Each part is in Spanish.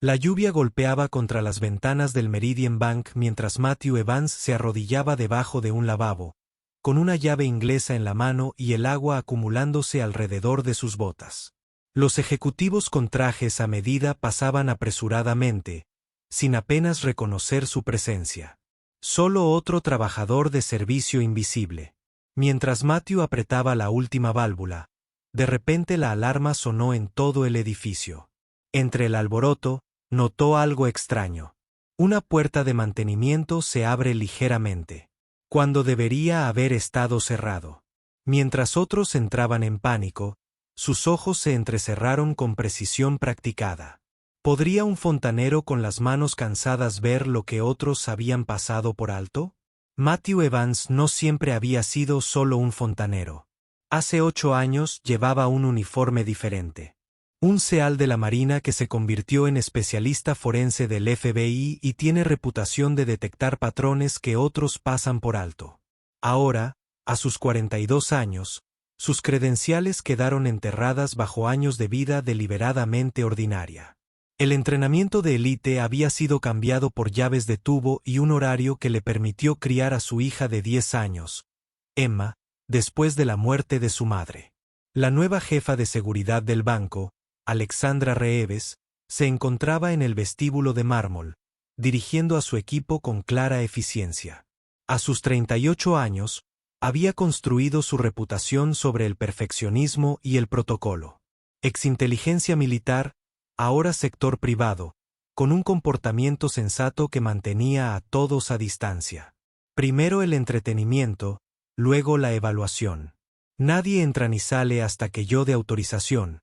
La lluvia golpeaba contra las ventanas del Meridian Bank mientras Matthew Evans se arrodillaba debajo de un lavabo, con una llave inglesa en la mano y el agua acumulándose alrededor de sus botas. Los ejecutivos con trajes a medida pasaban apresuradamente, sin apenas reconocer su presencia. Solo otro trabajador de servicio invisible. Mientras Matthew apretaba la última válvula, de repente la alarma sonó en todo el edificio. Entre el alboroto, notó algo extraño. Una puerta de mantenimiento se abre ligeramente, cuando debería haber estado cerrado. Mientras otros entraban en pánico, sus ojos se entrecerraron con precisión practicada. ¿Podría un fontanero con las manos cansadas ver lo que otros habían pasado por alto? Matthew Evans no siempre había sido solo un fontanero. Hace 8 años llevaba un uniforme diferente. Un SEAL de la Marina que se convirtió en especialista forense del FBI y tiene reputación de detectar patrones que otros pasan por alto. Ahora, a sus 42 años, sus credenciales quedaron enterradas bajo años de vida deliberadamente ordinaria. El entrenamiento de élite había sido cambiado por llaves de tubo y un horario que le permitió criar a su hija de 10 años, Emma, después de la muerte de su madre. La nueva jefa de seguridad del banco, Alexandra Reeves, se encontraba en el vestíbulo de mármol, dirigiendo a su equipo con clara eficiencia. A sus 38 años, había construido su reputación sobre el perfeccionismo y el protocolo. Exinteligencia militar, ahora sector privado, con un comportamiento sensato que mantenía a todos a distancia. Primero el entretenimiento, luego la evaluación. Nadie entra ni sale hasta que yo dé autorización,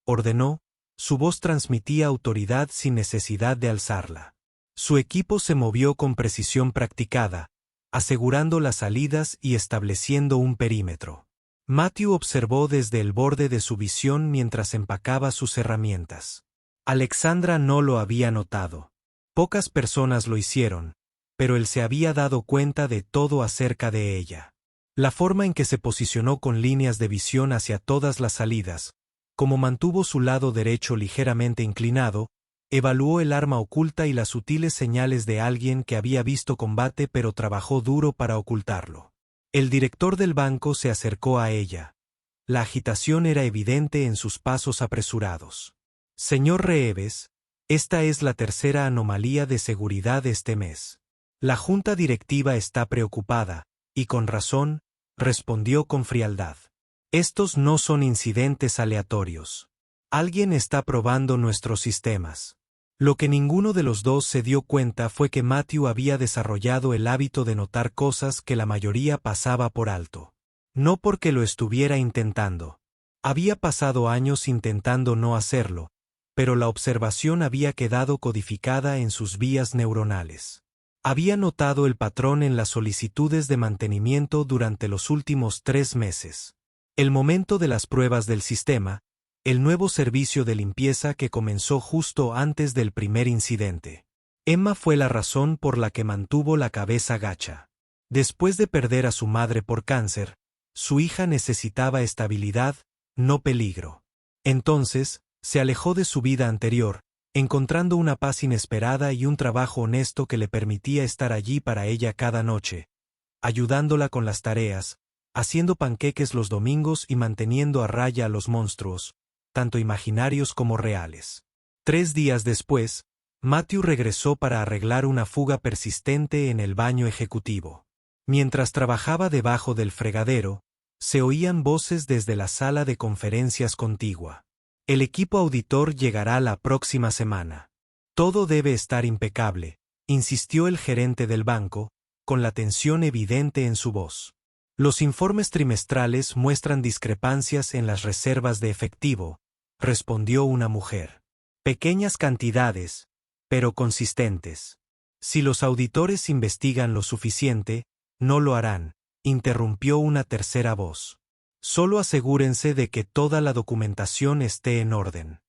ordenó, su voz transmitía autoridad sin necesidad de alzarla. Su equipo se movió con precisión practicada, asegurando las salidas y estableciendo un perímetro. Matthew observó desde el borde de su visión mientras empacaba sus herramientas. Alexandra no lo había notado. Pocas personas lo hicieron, pero él se había dado cuenta de todo acerca de ella. La forma en que se posicionó con líneas de visión hacia todas las salidas, como mantuvo su lado derecho ligeramente inclinado, evaluó el arma oculta y las sutiles señales de alguien que había visto combate pero trabajó duro para ocultarlo. El director del banco se acercó a ella. La agitación era evidente en sus pasos apresurados. Señor Reeves, esta es la tercera anomalía de seguridad este mes. La junta directiva está preocupada, y con razón, respondió con frialdad. Estos no son incidentes aleatorios. Alguien está probando nuestros sistemas. Lo que ninguno de los dos se dio cuenta fue que Matthew había desarrollado el hábito de notar cosas que la mayoría pasaba por alto. No porque lo estuviera intentando. Había pasado años intentando no hacerlo, pero la observación había quedado codificada en sus vías neuronales. Había notado el patrón en las solicitudes de mantenimiento durante los últimos 3 meses. El momento de las pruebas del sistema, el nuevo servicio de limpieza que comenzó justo antes del primer incidente. Emma fue la razón por la que mantuvo la cabeza gacha. Después de perder a su madre por cáncer, su hija necesitaba estabilidad, no peligro. Entonces, se alejó de su vida anterior, encontrando una paz inesperada y un trabajo honesto que le permitía estar allí para ella cada noche, ayudándola con las tareas, haciendo panqueques los domingos y manteniendo a raya a los monstruos, tanto imaginarios como reales. 3 días después, Matthew regresó para arreglar una fuga persistente en el baño ejecutivo. Mientras trabajaba debajo del fregadero, se oían voces desde la sala de conferencias contigua. El equipo auditor llegará la próxima semana. Todo debe estar impecable, insistió el gerente del banco, con la tensión evidente en su voz. Los informes trimestrales muestran discrepancias en las reservas de efectivo, respondió una mujer. Pequeñas cantidades, pero consistentes. Si los auditores investigan lo suficiente, no lo harán, interrumpió una tercera voz. Solo asegúrense de que toda la documentación esté en orden.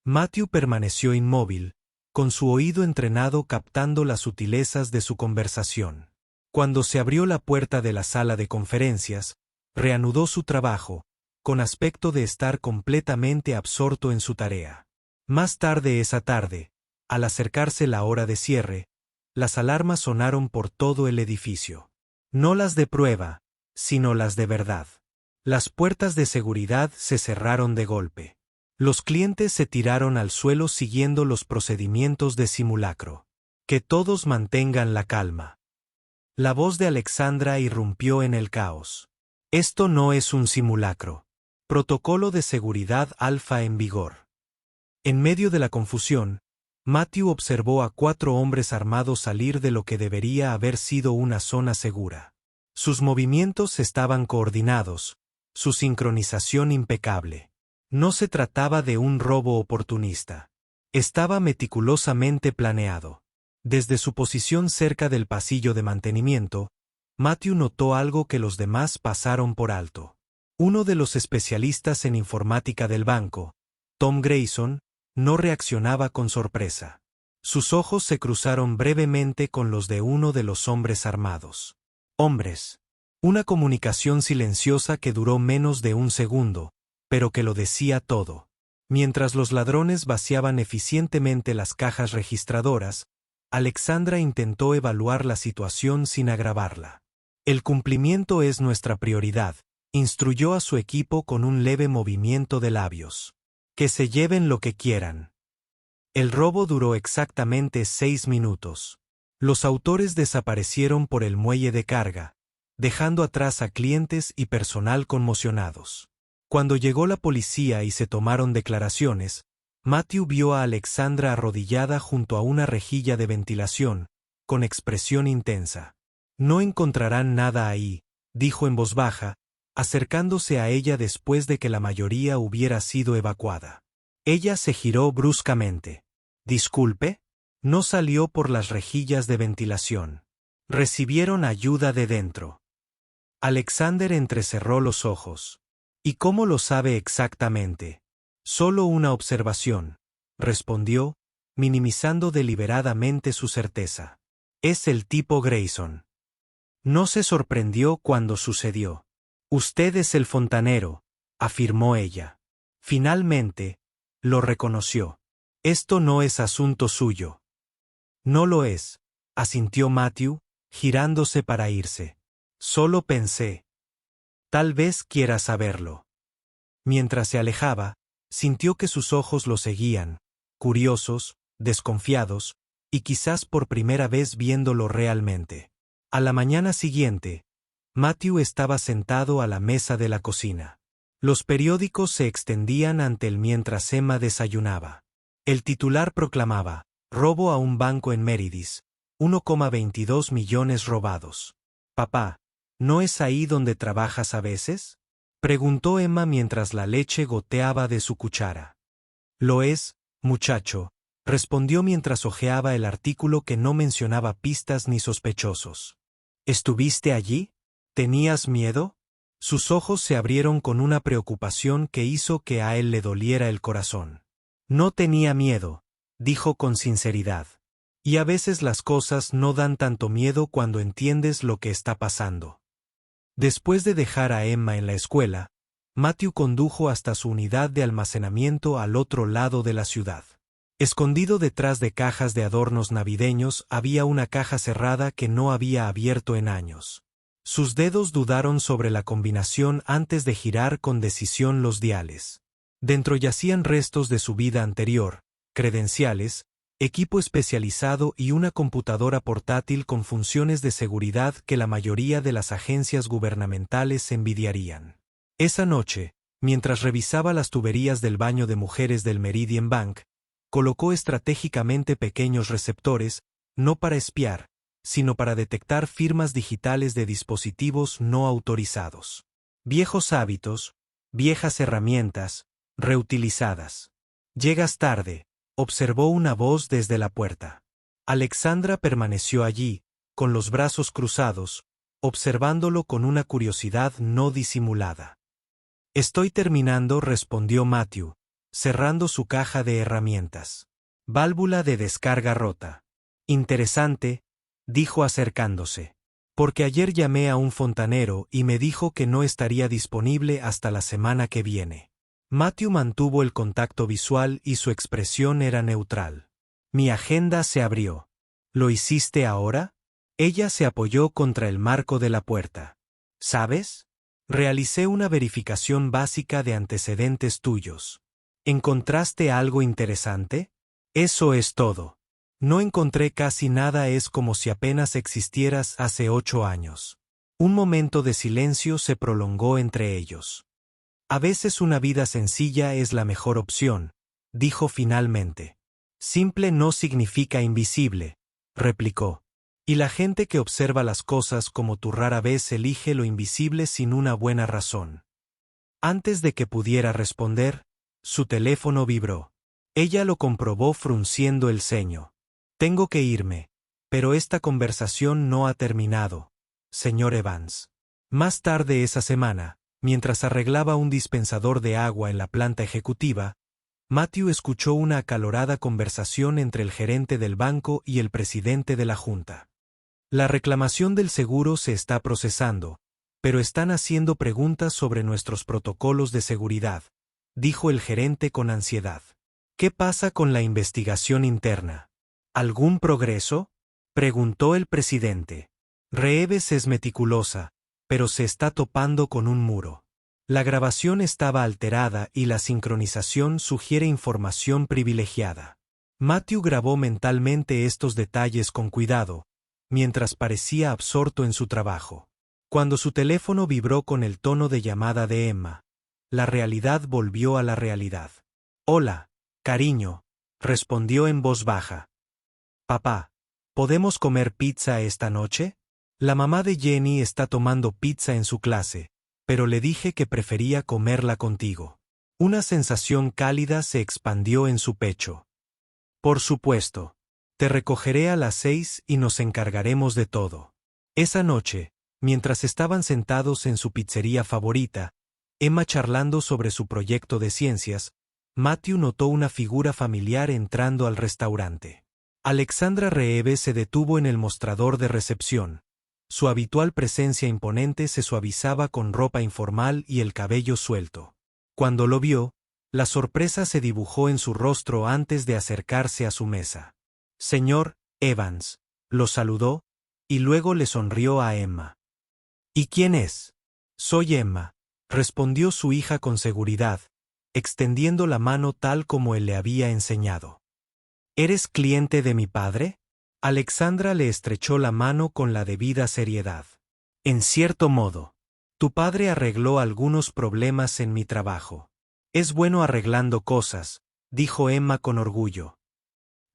Matthew permaneció inmóvil, con su oído entrenado captando las sutilezas de su conversación. Cuando se abrió la puerta de la sala de conferencias, reanudó su trabajo, con aspecto de estar completamente absorto en su tarea. Más tarde esa tarde, Al acercarse la hora de cierre, las alarmas sonaron por todo el edificio. No las de prueba, sino las de verdad. Las puertas de seguridad se cerraron de golpe. Los clientes se tiraron al suelo siguiendo los procedimientos de simulacro. Que todos mantengan la calma. La voz de Alexandra irrumpió en el caos. Esto no es un simulacro. Protocolo de seguridad alfa en vigor. En medio de la confusión, Matthew observó a 4 hombres armados salir de lo que debería haber sido una zona segura. Sus movimientos estaban coordinados, su sincronización impecable. No se trataba de un robo oportunista. Estaba meticulosamente planeado. Desde su posición cerca del pasillo de mantenimiento, Matthew notó algo que los demás pasaron por alto. Uno de los especialistas en informática del banco, Tom Grayson, no reaccionaba con sorpresa. Sus ojos se cruzaron brevemente con los de uno de los hombres armados. Hombres. Una comunicación silenciosa que duró menos de un segundo, pero que lo decía todo. Mientras los ladrones vaciaban eficientemente las cajas registradoras, Alexandra intentó evaluar la situación sin agravarla. El cumplimiento es nuestra prioridad, instruyó a su equipo con un leve movimiento de labios. Que se lleven lo que quieran. El robo duró exactamente 6 minutos. Los autores desaparecieron por el muelle de carga, dejando atrás a clientes y personal conmocionados. Cuando llegó la policía y se tomaron declaraciones, Matthew vio a Alexandra arrodillada junto a una rejilla de ventilación, con expresión intensa. No encontrarán nada ahí, dijo en voz baja, acercándose a ella después de que la mayoría hubiera sido evacuada. Ella se giró bruscamente. «¿Disculpe?» No salió por las rejillas de ventilación. Recibieron ayuda de dentro. Alexander entrecerró los ojos. «¿Y cómo lo sabe exactamente?» «Solo una observación», respondió, minimizando deliberadamente su certeza. «Es el tipo Grayson». No se sorprendió cuando sucedió. «Usted es el fontanero», afirmó ella. Finalmente, lo reconoció. «Esto no es asunto suyo». «No lo es», asintió Matthew, girándose para irse. «Solo pensé. Tal vez quiera saberlo». Mientras se alejaba, sintió que sus ojos lo seguían, curiosos, desconfiados, y quizás por primera vez viéndolo realmente. A la mañana siguiente, Matthew estaba sentado a la mesa de la cocina. Los periódicos se extendían ante él mientras Emma desayunaba. El titular proclamaba: «Robo a un banco en Meredith, 1,22 millones robados». «Papá, ¿no es ahí donde trabajas a veces?», preguntó Emma mientras la leche goteaba de su cuchara. «Lo es, muchacho», respondió mientras hojeaba el artículo que no mencionaba pistas ni sospechosos. «¿Estuviste allí? ¿Tenías miedo?». Sus ojos se abrieron con una preocupación que hizo que a él le doliera el corazón. «No tenía miedo», dijo con sinceridad. «Y a veces las cosas no dan tanto miedo cuando entiendes lo que está pasando». Después de dejar a Emma en la escuela, Matthew condujo hasta su unidad de almacenamiento al otro lado de la ciudad. Escondido detrás de cajas de adornos navideños había una caja cerrada que no había abierto en años. Sus dedos dudaron sobre la combinación antes de girar con decisión los diales. Dentro yacían restos de su vida anterior, credenciales, equipo especializado y una computadora portátil con funciones de seguridad que la mayoría de las agencias gubernamentales envidiarían. Esa noche, mientras revisaba las tuberías del baño de mujeres del Meridian Bank, colocó estratégicamente pequeños receptores, no para espiar, sino para detectar firmas digitales de dispositivos no autorizados. Viejos hábitos, viejas herramientas, reutilizadas. «Llegas tarde», observó una voz desde la puerta. Alexandra permaneció allí, con los brazos cruzados, observándolo con una curiosidad no disimulada. «Estoy terminando», respondió Matthew, cerrando su caja de herramientas. «Válvula de descarga rota». «Interesante», dijo acercándose. «Porque ayer llamé a un fontanero y me dijo que no estaría disponible hasta la semana que viene». Matthew mantuvo el contacto visual y su expresión era neutral. Mi agenda se abrió. ¿Lo hiciste ahora? Ella se apoyó contra el marco de la puerta. ¿Sabes? Realicé una verificación básica de antecedentes tuyos. ¿Encontraste algo interesante? Eso es todo. No encontré casi nada, es como si apenas existieras hace 8 años. Un momento de silencio se prolongó entre ellos. A veces una vida sencilla es la mejor opción, dijo finalmente. Simple no significa invisible, replicó. Y la gente que observa las cosas como tú rara vez elige lo invisible sin una buena razón. Antes de que pudiera responder, su teléfono vibró. Ella lo comprobó frunciendo el ceño. Tengo que irme, pero esta conversación no ha terminado, señor Evans. Más tarde esa semana, mientras arreglaba un dispensador de agua en la planta ejecutiva, Matthew escuchó una acalorada conversación entre el gerente del banco y el presidente de la junta. La reclamación del seguro se está procesando, pero están haciendo preguntas sobre nuestros protocolos de seguridad, dijo el gerente con ansiedad. ¿Qué pasa con la investigación interna? ¿Algún progreso? Preguntó el presidente. Reeves es meticulosa, pero se está topando con un muro. La grabación estaba alterada y la sincronización sugiere información privilegiada. Matthew grabó mentalmente estos detalles con cuidado, mientras parecía absorto en su trabajo. Cuando su teléfono vibró con el tono de llamada de Emma, la realidad volvió a la realidad. Hola, cariño, respondió en voz baja. Papá, ¿podemos comer pizza esta noche? La mamá de Jenny está tomando pizza en su clase, pero le dije que prefería comerla contigo. Una sensación cálida se expandió en su pecho. Por supuesto. Te recogeré a las 6 y nos encargaremos de todo. Esa noche, mientras estaban sentados en su pizzería favorita, Emma charlando sobre su proyecto de ciencias, Matthew notó una figura familiar entrando al restaurante. Alexandra Reeves se detuvo en el mostrador de recepción. Su habitual presencia imponente se suavizaba con ropa informal y el cabello suelto. Cuando lo vio, la sorpresa se dibujó en su rostro antes de acercarse a su mesa. Señor Evans, lo saludó, y luego le sonrió a Emma. ¿Y quién es? Soy Emma, respondió su hija con seguridad, extendiendo la mano tal como él le había enseñado. ¿Eres cliente de mi padre? Alexandra le estrechó la mano con la debida seriedad. En cierto modo. Tu padre arregló algunos problemas en mi trabajo. Es bueno arreglando cosas, dijo Emma con orgullo.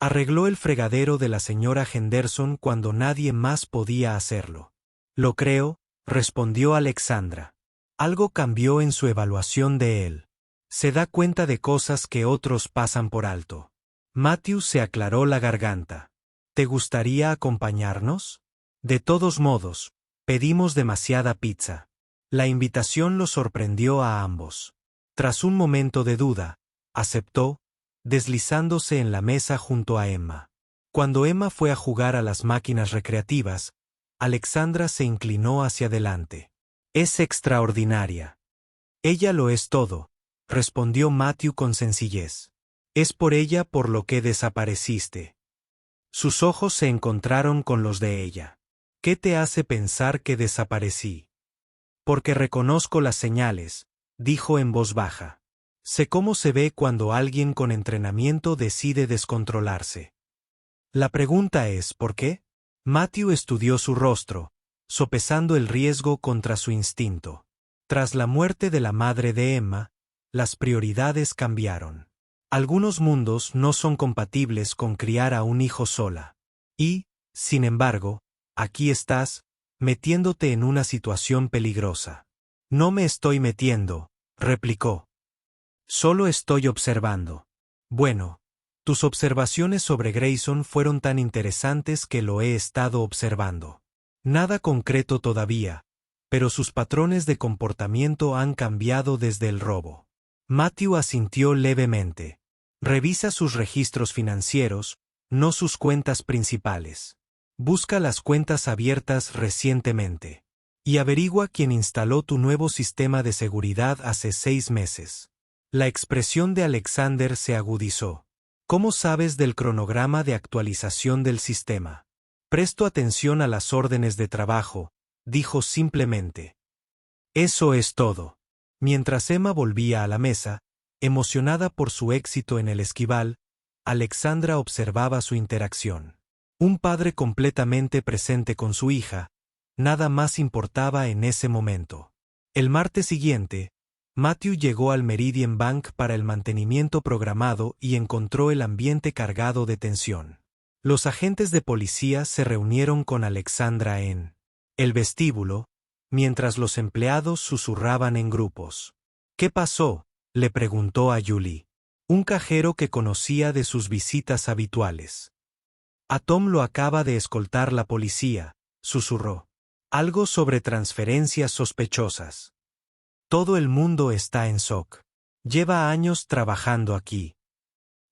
Arregló el fregadero de la señora Henderson cuando nadie más podía hacerlo. Lo creo, respondió Alexandra. Algo cambió en su evaluación de él. Se da cuenta de cosas que otros pasan por alto. Matthew se aclaró la garganta. ¿Te gustaría acompañarnos? De todos modos, pedimos demasiada pizza. La invitación los sorprendió a ambos. Tras un momento de duda, aceptó, deslizándose en la mesa junto a Emma. Cuando Emma fue a jugar a las máquinas recreativas, Alexandra se inclinó hacia adelante. Es extraordinaria. Ella lo es todo, respondió Matthew con sencillez. Es por ella por lo que desapareciste. Sus ojos se encontraron con los de ella. ¿Qué te hace pensar que desaparecí? Porque reconozco las señales, dijo en voz baja. Sé cómo se ve cuando alguien con entrenamiento decide descontrolarse. La pregunta es ¿por qué? Matthew estudió su rostro, sopesando el riesgo contra su instinto. Tras la muerte de la madre de Emma, las prioridades cambiaron. Algunos mundos no son compatibles con criar a un hijo sola. Y, sin embargo, aquí estás, metiéndote en una situación peligrosa. No me estoy metiendo, replicó. Solo estoy observando. Bueno, tus observaciones sobre Grayson fueron tan interesantes que lo he estado observando. Nada concreto todavía, pero sus patrones de comportamiento han cambiado desde el robo. Matthew asintió levemente. Revisa sus registros financieros, no sus cuentas principales. Busca las cuentas abiertas recientemente. Y averigua quién instaló tu nuevo sistema de seguridad hace 6 meses. La expresión de Alexander se agudizó. ¿Cómo sabes del cronograma de actualización del sistema? Presto atención a las órdenes de trabajo, dijo simplemente. Eso es todo. Mientras Emma volvía a la mesa, emocionada por su éxito en el esquival, Alexandra observaba su interacción. Un padre completamente presente con su hija, nada más importaba en ese momento. El martes siguiente, Matthew llegó al Meridian Bank para el mantenimiento programado y encontró el ambiente cargado de tensión. Los agentes de policía se reunieron con Alexandra en el vestíbulo, mientras los empleados susurraban en grupos. ¿Qué pasó?, le preguntó a Julie, un cajero que conocía de sus visitas habituales. A Tom lo acaba de escoltar la policía, susurró. Algo sobre transferencias sospechosas. Todo el mundo está en shock. Lleva años trabajando aquí.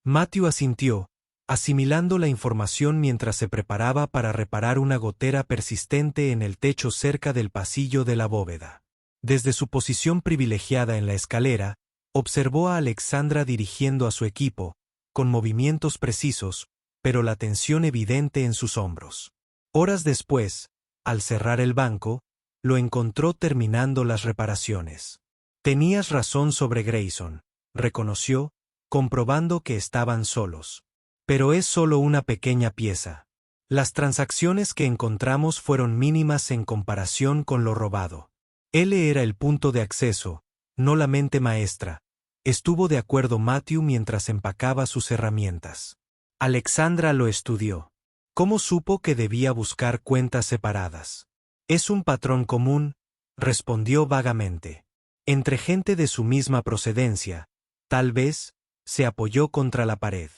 Matthew asintió, asimilando la información mientras se preparaba para reparar una gotera persistente en el techo cerca del pasillo de la bóveda. Desde su posición privilegiada en la escalera, observó a Alexandra dirigiendo a su equipo, con movimientos precisos, pero la tensión evidente en sus hombros. Horas después, al cerrar el banco, lo encontró terminando las reparaciones. Tenías razón sobre Grayson, reconoció, comprobando que estaban solos. Pero es solo una pequeña pieza. Las transacciones que encontramos fueron mínimas en comparación con lo robado. Él era el punto de acceso, no la mente maestra. Estuvo de acuerdo Matthew mientras empacaba sus herramientas. Alexandra lo estudió. ¿Cómo supo que debía buscar cuentas separadas? Es un patrón común, respondió vagamente. Entre gente de su misma procedencia, tal vez, se apoyó contra la pared.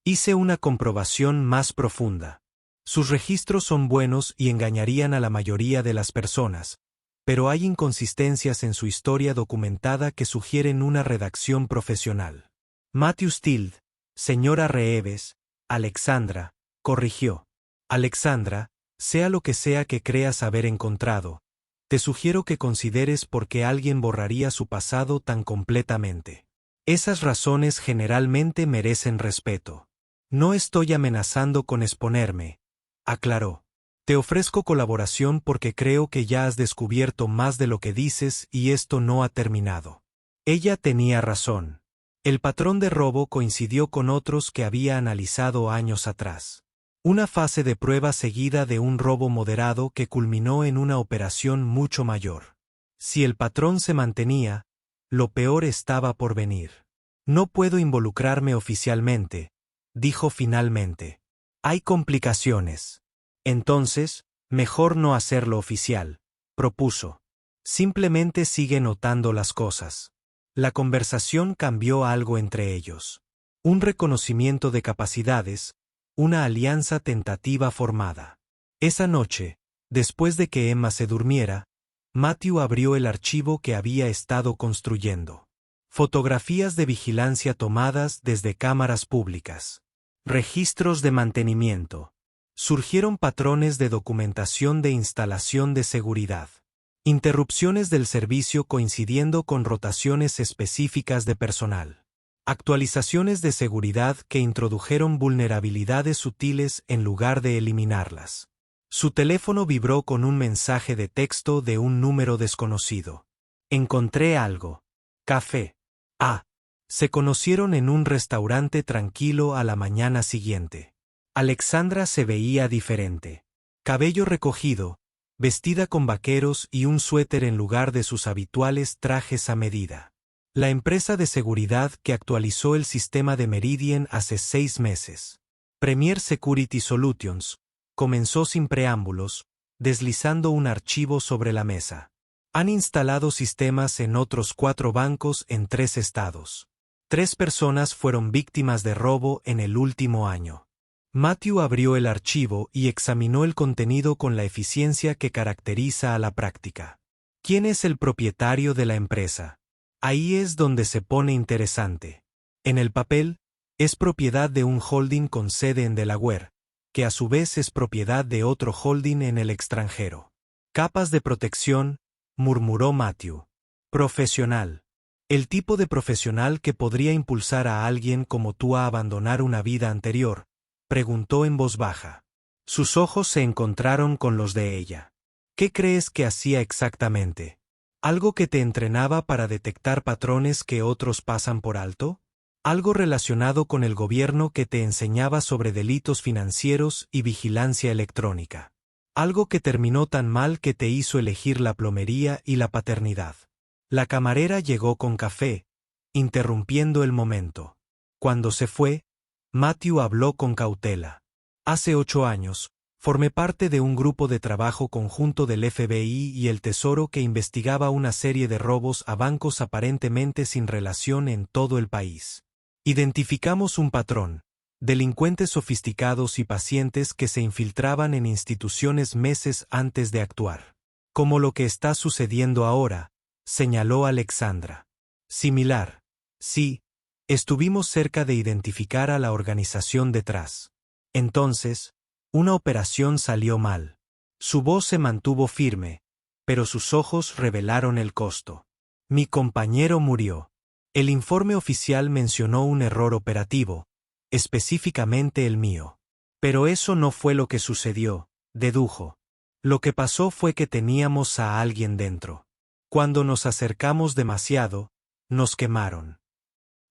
Hice una comprobación más profunda. Sus registros son buenos y engañarían a la mayoría de las personas, pero hay inconsistencias en su historia documentada que sugieren una redacción profesional. Matthew Stild, señora Reeves, Alexandra, corrigió. Alexandra, sea lo que sea que creas haber encontrado, te sugiero que consideres por qué alguien borraría su pasado tan completamente. Esas razones generalmente merecen respeto. No estoy amenazando con exponerme, aclaró. Te ofrezco colaboración porque creo que ya has descubierto más de lo que dices y esto no ha terminado. Ella tenía razón. El patrón de robo coincidió con otros que había analizado años atrás. Una fase de prueba seguida de un robo moderado que culminó en una operación mucho mayor. Si el patrón se mantenía, lo peor estaba por venir. No puedo involucrarme oficialmente, dijo finalmente. Hay complicaciones. Entonces, mejor no hacerlo oficial, propuso. Simplemente sigue notando las cosas. La conversación cambió algo entre ellos. Un reconocimiento de capacidades, una alianza tentativa formada. Esa noche, después de que Emma se durmiera, Matthew abrió el archivo que había estado construyendo. Fotografías de vigilancia tomadas desde cámaras públicas. Registros de mantenimiento. Surgieron patrones de documentación de instalación de seguridad. Interrupciones del servicio coincidiendo con rotaciones específicas de personal. Actualizaciones de seguridad que introdujeron vulnerabilidades sutiles en lugar de eliminarlas. Su teléfono vibró con un mensaje de texto de un número desconocido. Encontré algo. Café. Ah. Se conocieron en un restaurante tranquilo a la mañana siguiente. Alexandra se veía diferente. Cabello recogido, vestida con vaqueros y un suéter en lugar de sus habituales trajes a medida. La empresa de seguridad que actualizó el sistema de Meridian hace 6 meses. Premier Security Solutions, comenzó sin preámbulos, deslizando un archivo sobre la mesa. Han instalado sistemas en otros 4 bancos en 3 estados. 3 personas fueron víctimas de robo en el último año. Matthew abrió el archivo y examinó el contenido con la eficiencia que caracteriza a la práctica. ¿Quién es el propietario de la empresa? Ahí es donde se pone interesante. En el papel, es propiedad de un holding con sede en Delaware, que a su vez es propiedad de otro holding en el extranjero. Capas de protección, murmuró Matthew. Profesional. El tipo de profesional que podría impulsar a alguien como tú a abandonar una vida anterior, preguntó en voz baja. Sus ojos se encontraron con los de ella. ¿Qué crees que hacía exactamente? ¿Algo que te entrenaba para detectar patrones que otros pasan por alto? ¿Algo relacionado con el gobierno que te enseñaba sobre delitos financieros y vigilancia electrónica? ¿Algo que terminó tan mal que te hizo elegir la plomería y la paternidad? La camarera llegó con café, interrumpiendo el momento. Cuando se fue, Matthew habló con cautela. Hace 8 años, formé parte de un grupo de trabajo conjunto del FBI y el Tesoro que investigaba una serie de robos a bancos aparentemente sin relación en todo el país. Identificamos un patrón: delincuentes sofisticados y pacientes que se infiltraban en instituciones meses antes de actuar. Como lo que está sucediendo ahora, señaló Alexandra. Similar. Sí, estuvimos cerca de identificar a la organización detrás. Entonces, una operación salió mal. Su voz se mantuvo firme, pero sus ojos revelaron el costo. Mi compañero murió. El informe oficial mencionó un error operativo, específicamente el mío. Pero eso no fue lo que sucedió, dedujo. Lo que pasó fue que teníamos a alguien dentro. Cuando nos acercamos demasiado, nos quemaron.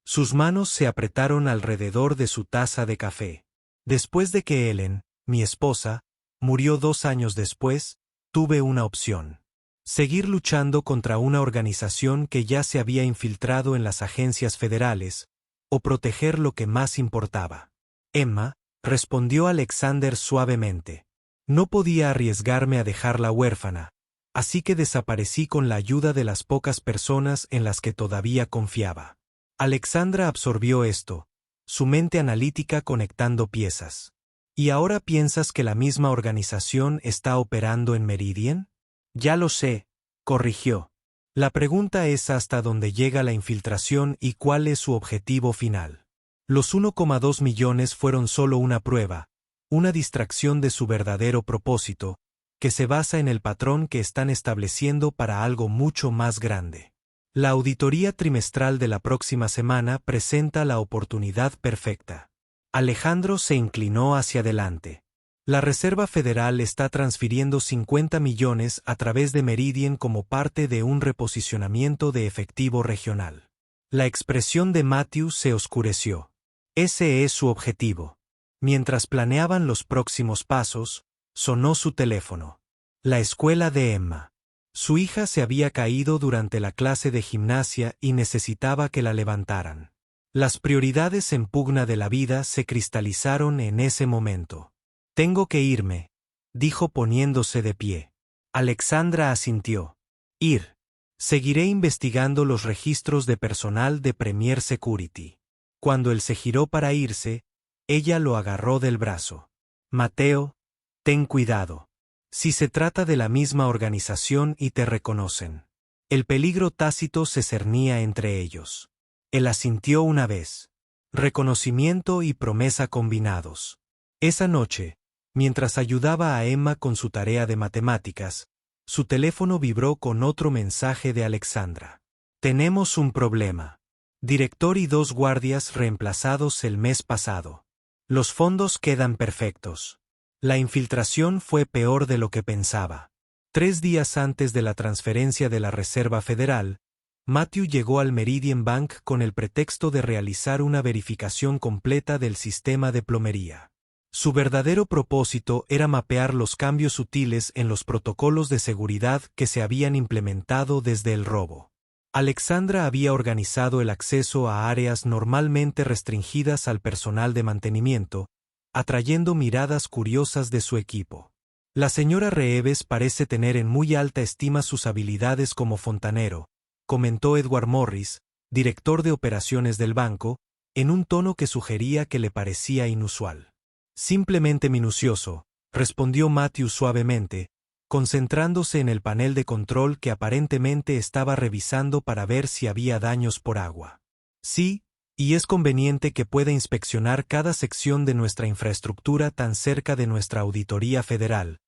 Sus manos se apretaron alrededor de su taza de café. Después de que Ellen, mi esposa, murió 2 años después, tuve una opción. Seguir luchando contra una organización que ya se había infiltrado en las agencias federales, o proteger lo que más importaba. Emma, respondió Alexander suavemente. No podía arriesgarme a dejarla huérfana, así que desaparecí con la ayuda de las pocas personas en las que todavía confiaba. Alexandra absorbió esto, su mente analítica conectando piezas. ¿Y ahora piensas que la misma organización está operando en Meridian? Ya lo sé, corrigió. La pregunta es hasta dónde llega la infiltración y cuál es su objetivo final. Los 1,2 millones fueron solo una prueba, una distracción de su verdadero propósito, que se basa en el patrón que están estableciendo para algo mucho más grande. La auditoría trimestral de la próxima semana presenta la oportunidad perfecta. Alejandro se inclinó hacia adelante. La Reserva Federal está transfiriendo 50 millones a través de Meridian como parte de un reposicionamiento de efectivo regional. La expresión de Matthew se oscureció. Ese es su objetivo. Mientras planeaban los próximos pasos, sonó su teléfono. La escuela de Emma. Su hija se había caído durante la clase de gimnasia y necesitaba que la levantaran. Las prioridades en pugna de la vida se cristalizaron en ese momento. Tengo que irme, dijo poniéndose de pie. Alexandra asintió. Ir. Seguiré investigando los registros de personal de Premier Security. Cuando él se giró para irse, ella lo agarró del brazo. Mateo, ten cuidado. Si se trata de la misma organización y te reconocen. El peligro tácito se cernía entre ellos. Él asintió una vez. Reconocimiento y promesa combinados. Esa noche, mientras ayudaba a Emma con su tarea de matemáticas, su teléfono vibró con otro mensaje de Alexandra. Tenemos un problema. Director y 2 guardias reemplazados el mes pasado. Los fondos quedan perfectos. La infiltración fue peor de lo que pensaba. 3 días antes de la transferencia de la Reserva Federal, Matthew llegó al Meridian Bank con el pretexto de realizar una verificación completa del sistema de plomería. Su verdadero propósito era mapear los cambios sutiles en los protocolos de seguridad que se habían implementado desde el robo. Alexandra había organizado el acceso a áreas normalmente restringidas al personal de mantenimiento, atrayendo miradas curiosas de su equipo. La señora Reeves parece tener en muy alta estima sus habilidades como fontanero, comentó Edward Morris, director de operaciones del banco, en un tono que sugería que le parecía inusual. Simplemente minucioso, respondió Matthew suavemente, concentrándose en el panel de control que aparentemente estaba revisando para ver si había daños por agua. Sí, y es conveniente que pueda inspeccionar cada sección de nuestra infraestructura tan cerca de nuestra auditoría federal,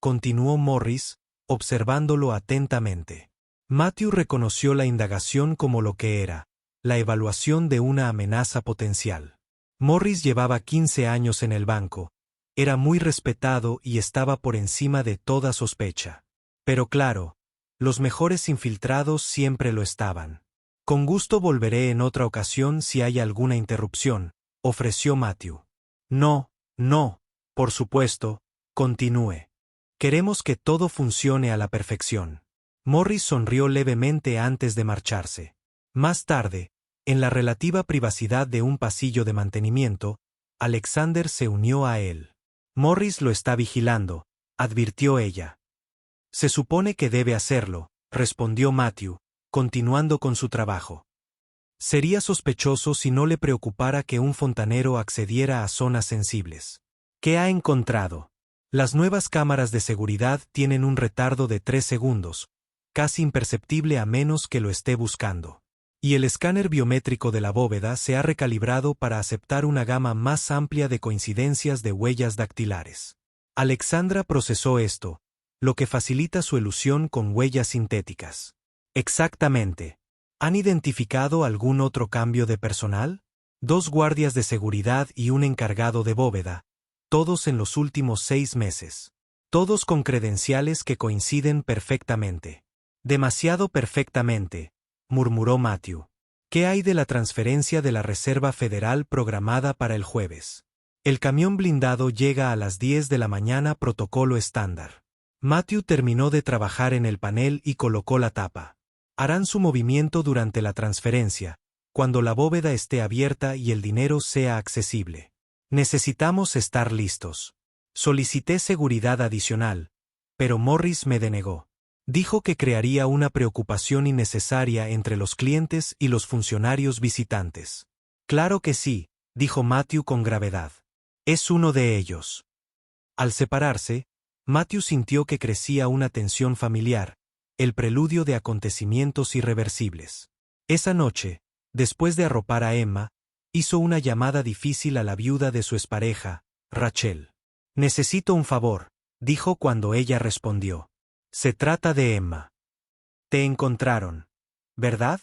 continuó Morris, observándolo atentamente. Matthew reconoció la indagación como lo que era, la evaluación de una amenaza potencial. Morris llevaba 15 años en el banco, era muy respetado y estaba por encima de toda sospecha. Pero claro, los mejores infiltrados siempre lo estaban. Con gusto volveré en otra ocasión si hay alguna interrupción, ofreció Matthew. No, por supuesto, continúe. Queremos que todo funcione a la perfección. Morris sonrió levemente antes de marcharse. Más tarde, en la relativa privacidad de un pasillo de mantenimiento, Alexander se unió a él. Morris lo está vigilando, advirtió ella. Se supone que debe hacerlo, respondió Matthew, continuando con su trabajo. Sería sospechoso si no le preocupara que un fontanero accediera a zonas sensibles. ¿Qué ha encontrado? Las nuevas cámaras de seguridad tienen un retardo de 3 segundos, casi imperceptible a menos que lo esté buscando. Y el escáner biométrico de la bóveda se ha recalibrado para aceptar una gama más amplia de coincidencias de huellas dactilares. Alexandra procesó esto, lo que facilita su elusión con huellas sintéticas. Exactamente. ¿Han identificado algún otro cambio de personal? 2 guardias de seguridad y un encargado de bóveda, todos en los últimos 6 meses. Todos con credenciales que coinciden perfectamente. Demasiado perfectamente, murmuró Matthew. ¿Qué hay de la transferencia de la Reserva Federal programada para el jueves? El camión blindado llega a las 10 de la mañana, protocolo estándar. Matthew terminó de trabajar en el panel y colocó la tapa. Harán su movimiento durante la transferencia, cuando la bóveda esté abierta y el dinero sea accesible. Necesitamos estar listos. Solicité seguridad adicional, pero Morris me denegó. Dijo que crearía una preocupación innecesaria entre los clientes y los funcionarios visitantes. Claro que sí, dijo Matthew con gravedad. Es uno de ellos. Al separarse, Matthew sintió que crecía una tensión familiar, el preludio de acontecimientos irreversibles. Esa noche, después de arropar a Emma, hizo una llamada difícil a la viuda de su expareja, Rachel. Necesito un favor, dijo cuando ella respondió. Se trata de Emma. Te encontraron, ¿verdad?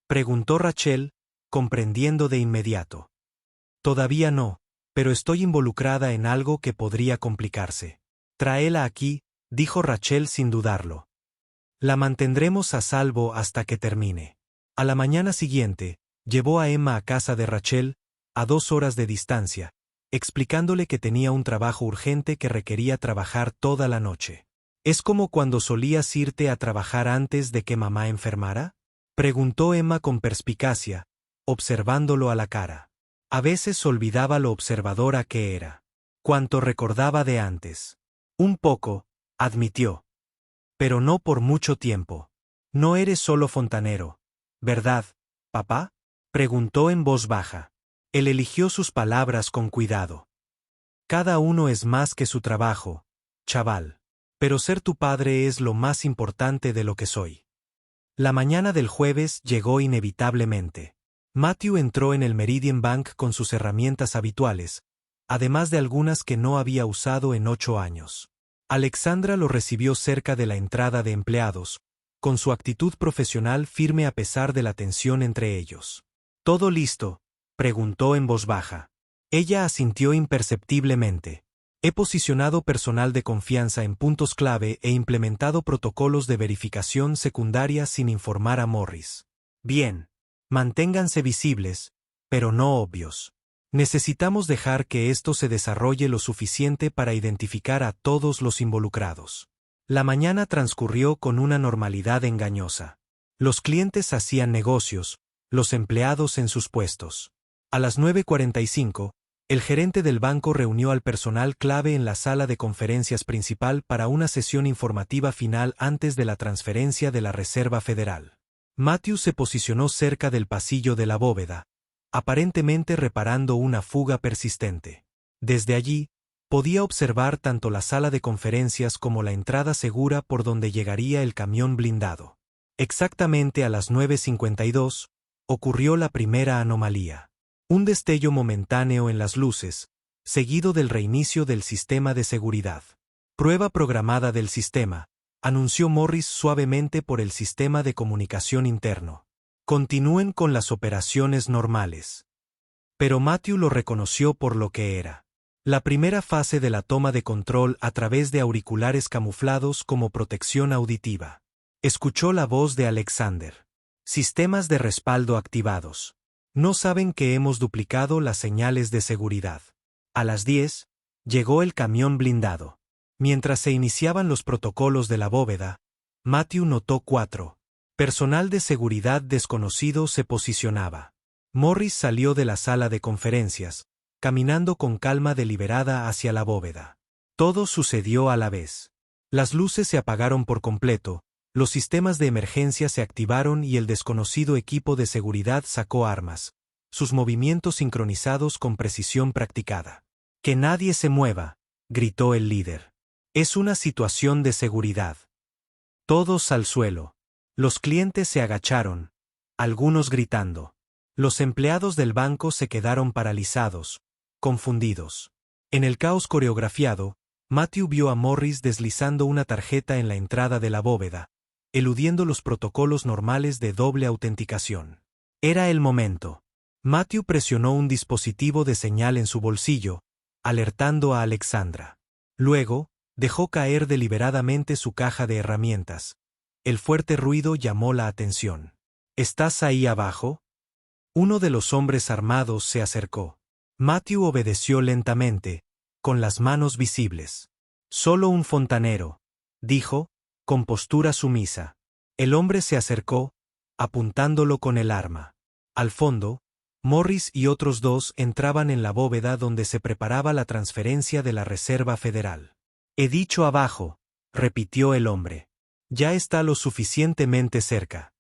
Preguntó Rachel, comprendiendo de inmediato. Todavía no, pero estoy involucrada en algo que podría complicarse. Tráela aquí, dijo Rachel sin dudarlo. La mantendremos a salvo hasta que termine. A la mañana siguiente, llevó a Emma a casa de Rachel, a 2 horas de distancia, explicándole que tenía un trabajo urgente que requería trabajar toda la noche. ¿Es como cuando solías irte a trabajar antes de que mamá enfermara? Preguntó Emma con perspicacia, observándolo a la cara. A veces olvidaba lo observadora que era. Cuánto recordaba de antes. Un poco, admitió. Pero no por mucho tiempo. No eres solo fontanero, ¿verdad, papá? Preguntó en voz baja. Él eligió sus palabras con cuidado. Cada uno es más que su trabajo, chaval. Pero ser tu padre es lo más importante de lo que soy. La mañana del jueves llegó inevitablemente. Matthew entró en el Meridian Bank con sus herramientas habituales, además de algunas que no había usado en 8 años. Alexandra lo recibió cerca de la entrada de empleados, con su actitud profesional firme a pesar de la tensión entre ellos. ¿Todo listo?, preguntó en voz baja. Ella asintió imperceptiblemente. He posicionado personal de confianza en puntos clave e implementado protocolos de verificación secundaria sin informar a Morris. Bien. Manténganse visibles, pero no obvios. Necesitamos dejar que esto se desarrolle lo suficiente para identificar a todos los involucrados. La mañana transcurrió con una normalidad engañosa. Los clientes hacían negocios, los empleados en sus puestos. A las 9:45, el gerente del banco reunió al personal clave en la sala de conferencias principal para una sesión informativa final antes de la transferencia de la Reserva Federal. Matthew se posicionó cerca del pasillo de la bóveda, aparentemente reparando una fuga persistente. Desde allí, podía observar tanto la sala de conferencias como la entrada segura por donde llegaría el camión blindado. Exactamente a las 9:52, ocurrió la primera anomalía. Un destello momentáneo en las luces, seguido del reinicio del sistema de seguridad. Prueba programada del sistema, anunció Morris suavemente por el sistema de comunicación interno. Continúen con las operaciones normales. Pero Matthew lo reconoció por lo que era. La primera fase de la toma de control a través de auriculares camuflados como protección auditiva. Escuchó la voz de Alexander. Sistemas de respaldo activados. No saben que hemos duplicado las señales de seguridad. A las 10, llegó el camión blindado. Mientras se iniciaban los protocolos de la bóveda, Matthew notó 4. Personal de seguridad desconocido se posicionaba. Morris salió de la sala de conferencias, caminando con calma deliberada hacia la bóveda. Todo sucedió a la vez. Las luces se apagaron por completo, los sistemas de emergencia se activaron y el desconocido equipo de seguridad sacó armas, sus movimientos sincronizados con precisión practicada. «Que nadie se mueva», gritó el líder. «Es una situación de seguridad». Todos al suelo. Los clientes se agacharon, algunos gritando. Los empleados del banco se quedaron paralizados, confundidos. En el caos coreografiado, Matthew vio a Morris deslizando una tarjeta en la entrada de la bóveda, eludiendo los protocolos normales de doble autenticación. Era el momento. Matthew presionó un dispositivo de señal en su bolsillo, alertando a Alexandra. Luego, dejó caer deliberadamente su caja de herramientas. El fuerte ruido llamó la atención. «¿Estás ahí abajo?» Uno de los hombres armados se acercó. Matthew obedeció lentamente, con las manos visibles. «Solo un fontanero», dijo, con postura sumisa. El hombre se acercó, apuntándolo con el arma. Al fondo, Morris y otros 2 entraban en la bóveda donde se preparaba la transferencia de la Reserva Federal. «He dicho abajo», repitió el hombre. «Ya está lo suficientemente cerca».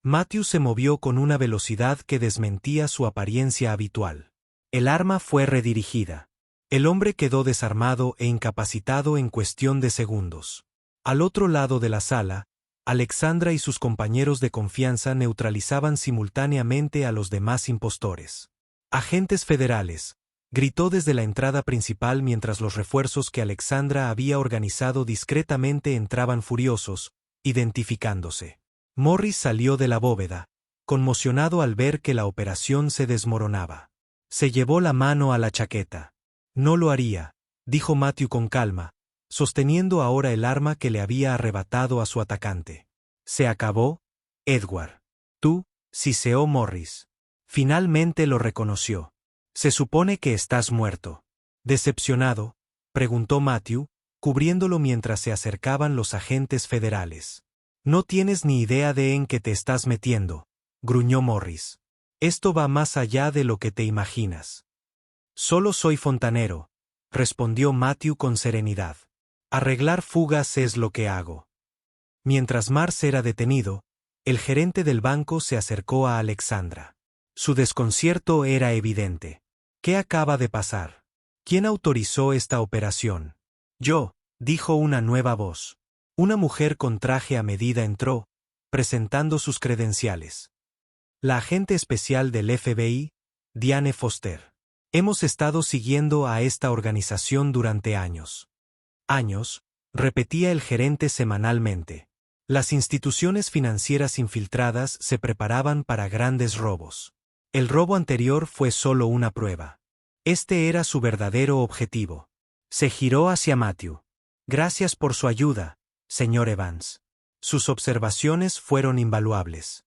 Matthew se movió con una velocidad que desmentía su apariencia habitual. El arma fue redirigida. El hombre quedó desarmado e incapacitado en cuestión de segundos. Al otro lado de la sala, Alexandra y sus compañeros de confianza neutralizaban simultáneamente a los demás impostores. «Agentes federales», gritó desde la entrada principal mientras los refuerzos que Alexandra había organizado discretamente entraban furiosos, identificándose. Morris salió de la bóveda, conmocionado al ver que la operación se desmoronaba. Se llevó la mano a la chaqueta. «No lo haría», dijo Matthew con calma, sosteniendo ahora el arma que le había arrebatado a su atacante. «Se acabó, Edward». «Tú», siseó Morris. Finalmente lo reconoció. «Se supone que estás muerto». Decepcionado, preguntó Matthew, cubriéndolo mientras se acercaban los agentes federales. «No tienes ni idea de en qué te estás metiendo», gruñó Morris. «Esto va más allá de lo que te imaginas». «Solo soy fontanero», respondió Matthew con serenidad. «Arreglar fugas es lo que hago». Mientras Mars era detenido, el gerente del banco se acercó a Alexandra. Su desconcierto era evidente. «¿Qué acaba de pasar? ¿Quién autorizó esta operación?» «Yo», dijo una nueva voz. Una mujer con traje a medida entró, presentando sus credenciales. «La agente especial del FBI, Diane Foster. Hemos estado siguiendo a esta organización durante años». «Años», repetía el gerente semanalmente. Las instituciones financieras infiltradas se preparaban para grandes robos. El robo anterior fue solo una prueba. Este era su verdadero objetivo. Se giró hacia Matthew. «Gracias por su ayuda, señor Evans». Sus observaciones fueron invaluables.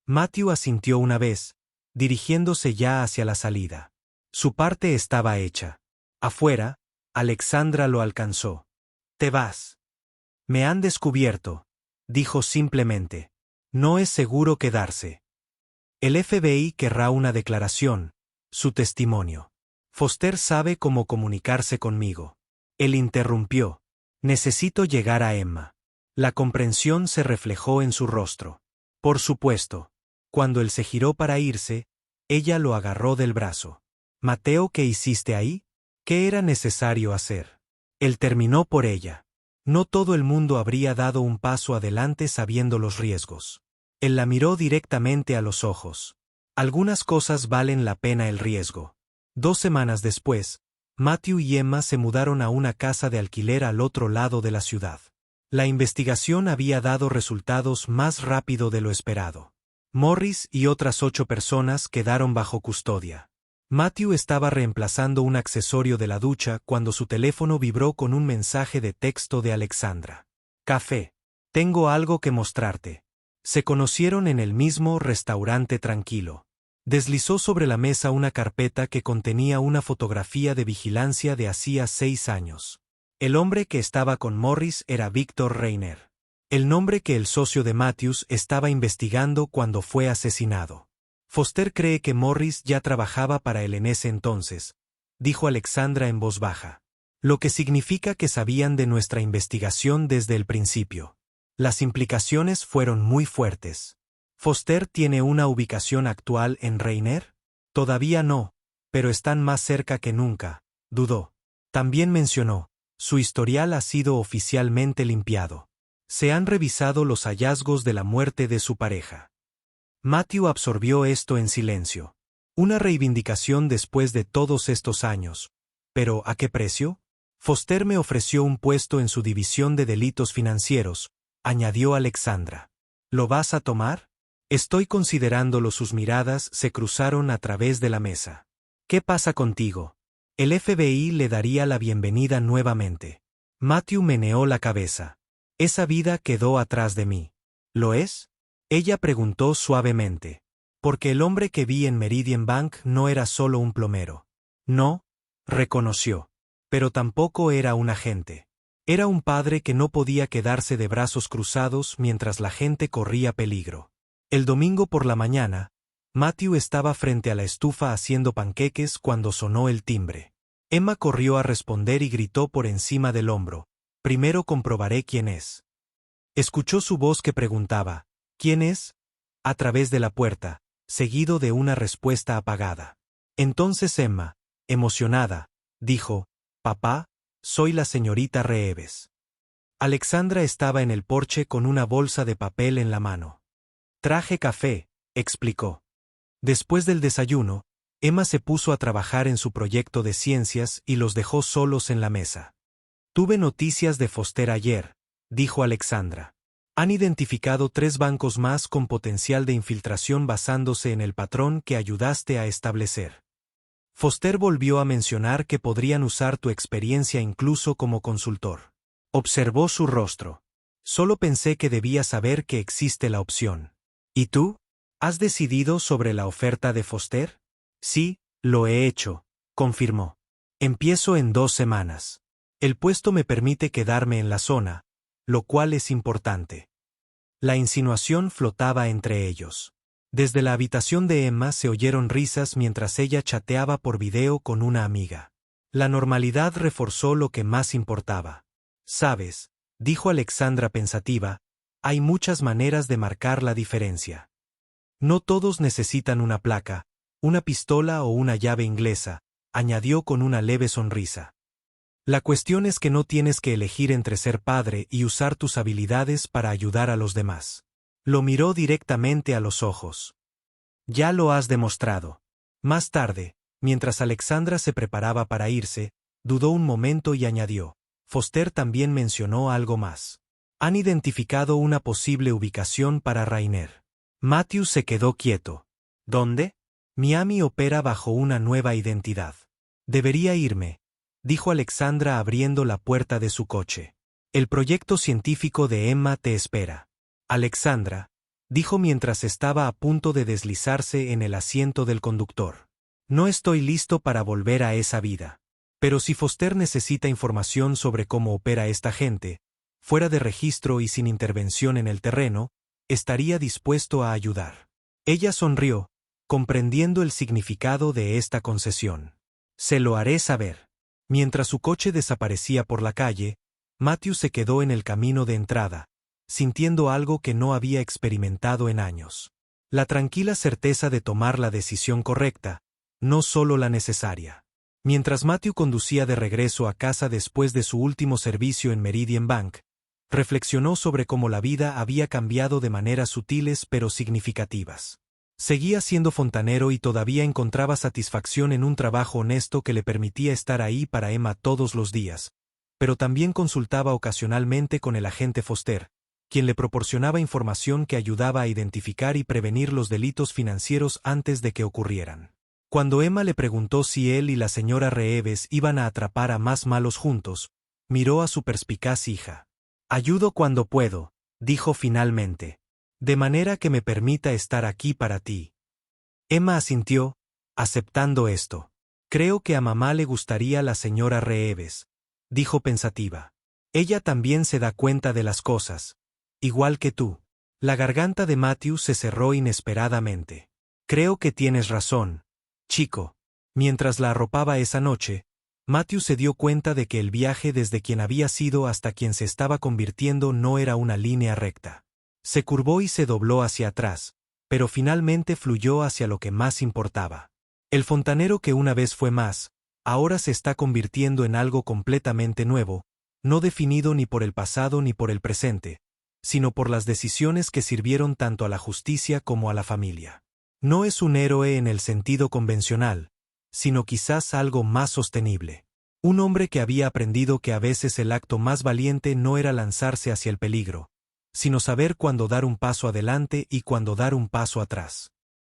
Matthew asintió una vez, dirigiéndose ya hacia la salida. Su parte estaba hecha. Afuera, Alexandra lo alcanzó. «Te vas». «Me han descubierto», dijo simplemente. «No es seguro quedarse. El FBI querrá una declaración, su testimonio. Foster sabe cómo comunicarse conmigo». Él interrumpió. «Necesito llegar a Emma». La comprensión se reflejó en su rostro. Por supuesto. Cuando él se giró para irse, ella lo agarró del brazo. «Mateo, ¿qué hiciste ahí? ¿Qué era necesario hacer?» Él terminó por ella. No todo el mundo habría dado un paso adelante sabiendo los riesgos. Él la miró directamente a los ojos. «Algunas cosas valen la pena el riesgo». 2 semanas después, Matthew y Emma se mudaron a una casa de alquiler al otro lado de la ciudad. La investigación había dado resultados más rápido de lo esperado. Morris y otras 8 personas quedaron bajo custodia. Matthew estaba reemplazando un accesorio de la ducha cuando su teléfono vibró con un mensaje de texto de Alexandra. Café. Tengo algo que mostrarte. Se conocieron en el mismo restaurante tranquilo. Deslizó sobre la mesa una carpeta que contenía una fotografía de vigilancia de hacía 6 años. El hombre que estaba con Morris era Victor Reiner. El nombre que el socio de Matthews estaba investigando cuando fue asesinado. Foster cree que Morris ya trabajaba para él en ese entonces, dijo Alexandra en voz baja. Lo que significa que sabían de nuestra investigación desde el principio. Las implicaciones fueron muy fuertes. ¿Foster tiene una ubicación actual en Reiner? Todavía no, pero están más cerca que nunca, dudó. También mencionó, su historial ha sido oficialmente limpiado. Se han revisado los hallazgos de la muerte de su pareja. Matthew absorbió esto en silencio. Una reivindicación después de todos estos años. ¿Pero a qué precio? Foster me ofreció un puesto en su división de delitos financieros, añadió Alexandra. ¿Lo vas a tomar? Estoy considerándolo. Sus miradas se cruzaron a través de la mesa. ¿Qué pasa contigo? El FBI le daría la bienvenida nuevamente. Matthew meneó la cabeza. Esa vida quedó atrás de mí. ¿Lo es? Ella preguntó suavemente. Porque el hombre que vi en Meridian Bank no era solo un plomero. No, reconoció. Pero tampoco era un agente. Era un padre que no podía quedarse de brazos cruzados mientras la gente corría peligro. El domingo por la mañana, Matthew estaba frente a la estufa haciendo panqueques cuando sonó el timbre. Emma corrió a responder y gritó por encima del hombro. Primero comprobaré quién es. Escuchó su voz que preguntaba, ¿quién es? A través de la puerta, seguido de una respuesta apagada. Entonces Emma, emocionada, dijo, «Papá, soy la señorita Reeves». Alexandra estaba en el porche con una bolsa de papel en la mano. «Traje café», explicó. Después del desayuno, Emma se puso a trabajar en su proyecto de ciencias y los dejó solos en la mesa. «Tuve noticias de Foster ayer», dijo Alexandra. «Han identificado 3 bancos más con potencial de infiltración basándose en el patrón que ayudaste a establecer. Foster volvió a mencionar que podrían usar tu experiencia incluso como consultor». Observó su rostro. «Solo pensé que debía saber que existe la opción». «¿Y tú? ¿Has decidido sobre la oferta de Foster?» «Sí, lo he hecho», confirmó. «Empiezo en 2 semanas. El puesto me permite quedarme en la zona, lo cual es importante». La insinuación flotaba entre ellos. Desde la habitación de Emma se oyeron risas mientras ella chateaba por video con una amiga. La normalidad reforzó lo que más importaba. «Sabes», dijo Alexandra pensativa, «hay muchas maneras de marcar la diferencia. No todos necesitan una placa, una pistola o una llave inglesa», añadió con una leve sonrisa. «La cuestión es que no tienes que elegir entre ser padre y usar tus habilidades para ayudar a los demás». Lo miró directamente a los ojos. «Ya lo has demostrado». Más tarde, mientras Alexandra se preparaba para irse, dudó un momento y añadió, «Foster también mencionó algo más. Han identificado una posible ubicación para Reiner». Matthew se quedó quieto. «¿Dónde?» «Miami opera bajo una nueva identidad». «Debería irme», dijo Alexandra abriendo la puerta de su coche. «El proyecto científico de Emma te espera». «Alexandra», dijo mientras estaba a punto de deslizarse en el asiento del conductor. «No estoy listo para volver a esa vida. Pero si Foster necesita información sobre cómo opera esta gente, fuera de registro y sin intervención en el terreno, estaría dispuesto a ayudar». Ella sonrió, comprendiendo el significado de esta concesión. «Se lo haré saber». Mientras su coche desaparecía por la calle, Matthew se quedó en el camino de entrada, sintiendo algo que no había experimentado en años. La tranquila certeza de tomar la decisión correcta, no solo la necesaria. Mientras Matthew conducía de regreso a casa después de su último servicio en Meridian Bank, reflexionó sobre cómo la vida había cambiado de maneras sutiles pero significativas. Seguía siendo fontanero y todavía encontraba satisfacción en un trabajo honesto que le permitía estar ahí para Emma todos los días, pero también consultaba ocasionalmente con el agente Foster, quien le proporcionaba información que ayudaba a identificar y prevenir los delitos financieros antes de que ocurrieran. Cuando Emma le preguntó si él y la señora Reeves iban a atrapar a más malos juntos, miró a su perspicaz hija. «Ayudo cuando puedo», dijo finalmente. «De manera que me permita estar aquí para ti». Emma asintió, aceptando esto. «Creo que a mamá le gustaría la señora Reeves», dijo pensativa. «Ella también se da cuenta de las cosas. Igual que tú». La garganta de Matthew se cerró inesperadamente. «Creo que tienes razón, chico». Mientras la arropaba esa noche, Matthew se dio cuenta de que el viaje desde quien había sido hasta quien se estaba convirtiendo no era una línea recta. Se curvó y se dobló hacia atrás, pero finalmente fluyó hacia lo que más importaba. El fontanero que una vez fue más, ahora se está convirtiendo en algo completamente nuevo, no definido ni por el pasado ni por el presente, sino por las decisiones que sirvieron tanto a la justicia como a la familia. No es un héroe en el sentido convencional, sino quizás algo más sostenible. Un hombre que había aprendido que a veces el acto más valiente no era lanzarse hacia el peligro, sino saber cuándo dar un paso adelante y cuándo dar un paso atrás.